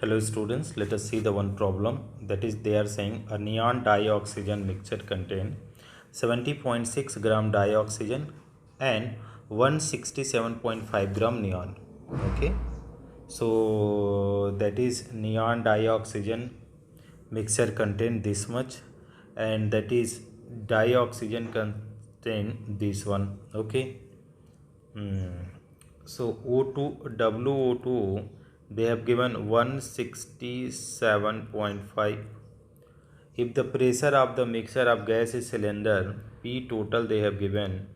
Hello students, let us see the one problem. That is, they are saying a neon dioxygen mixture contain 70.6 gram dioxygen and 167.5 gram neon. Okay, so that is neon dioxygen mixture contain this much, and that is dioxygen contain this one. Okay. So O2 WO2 they have given 167.5. If the pressure of the mixture of gas is cylinder P total they have given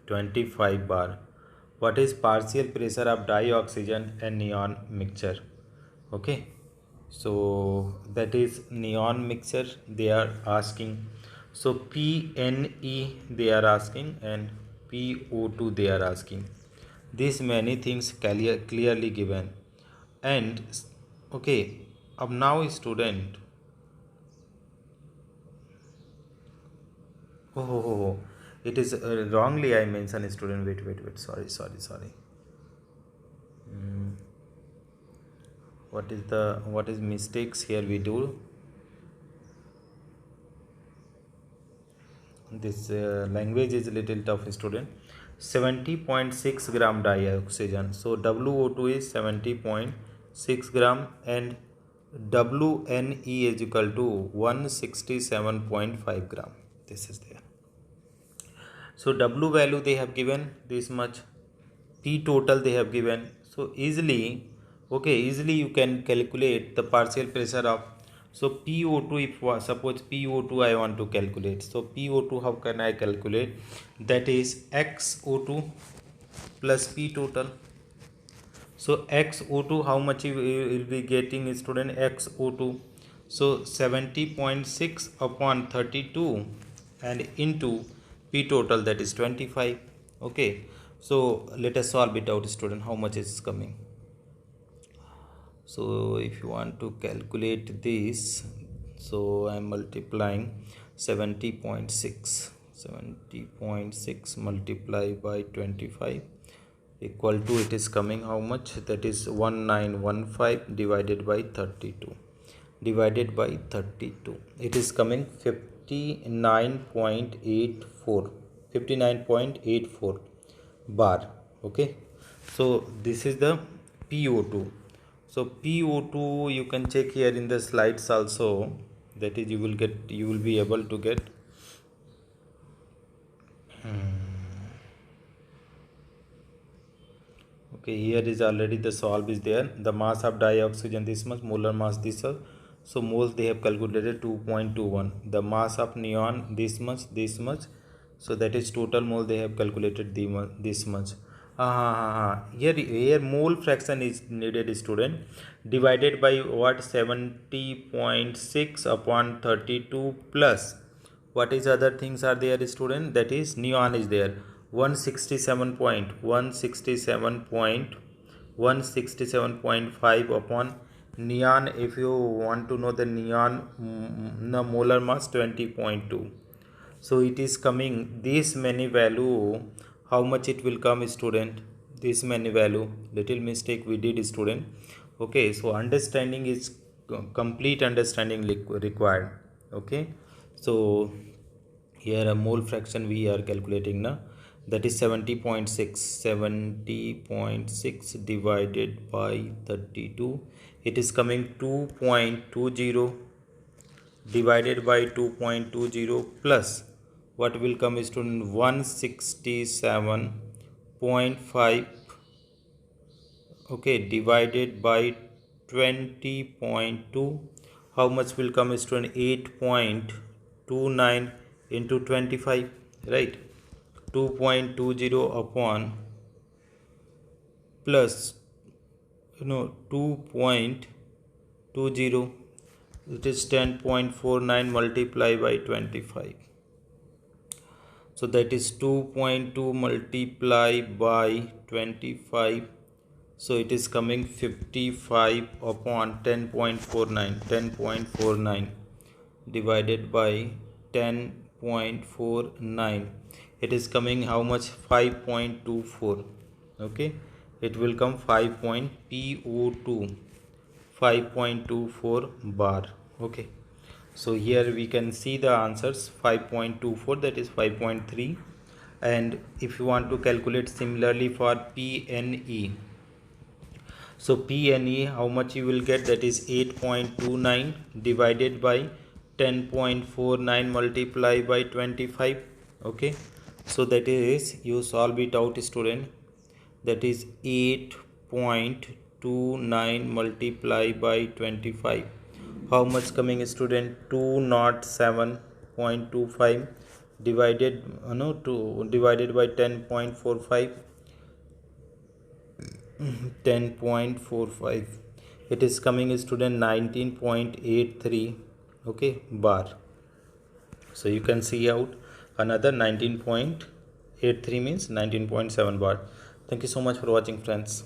25 bar. What is partial pressure of dioxygen and neon mixture? Okay, so that is neon mixture they are asking. So PNE they are asking and PO2 they are asking. These many things clearly given. And okay, अब now student, oh, it is wrongly I mentioned student. Wait, sorry. What is mistakes here we do? This language is a little tough student. 70.6 gram dioxygen, so WO2 is 70.6 gram and WNE is equal to 167.5 gram. This is there. So W value they have given this much, P total they have given. So easily you can calculate the partial pressure of. So PO2, if suppose PO2 I want to calculate, so PO2 how can I calculate? That is XO2 plus P total. So XO2 how much you will be getting student? XO2, so 70.6 upon 32 and into P total, that is 25. Okay, so let us solve it out student, how much is coming. So if you want to calculate this, so I am multiplying 70.6 multiplied by 25 equal to, it is coming how much? That is 1915 divided by 32. It is coming 59.84 bar. Okay, so this is the PO2. So PO2 you can check here in the slides also, that is you will be able to get okay, here is already the solve is there. The mass of dioxygen this much, molar mass this much, so moles they have calculated 2.21. The mass of neon this much, so that is total mole they have calculated this much. Here mole fraction is needed student, divided by what? 70.6 upon 32 plus what is other things are there student? That is neon is there, 167.5 upon neon. If you want to know the neon, the molar mass 20.2. So it is coming this many value. How much it will come student? This many value. Little mistake we did student. Okay, so understanding is complete understanding required. Okay, so here a mole fraction we are calculating now, that is 70.6 divided by 32, it is coming 2.20 divided by 2.20 plus what will come student? 167.5. okay, divided by 20.2, how much will come student? 8.29 into 25, right? 2.20 upon plus 2.20, it is 10.49 multiplied by 25. So that is 2.2 multiplied by 25. So it is coming 55 upon 10.49 divided by 10.49. It is coming how much? 5.24. okay, it will come 5. PO2 5.24 bar. Okay, so here we can see the answers. 5.24, that is 5.3. And if you want to calculate similarly for PNE, so PNE, how much you will get, that is 8.29 divided by 10.49 multiplied by 25. Okay, so that is, you solve it out student, that is 8.29 multiplied by 25. How much coming student? 207.25 divided divided by 10.45. 10.45, it is coming student 19.83. okay, bar. So you can see out another 19.83 means 19.7 bar. Thank you so much for watching friends.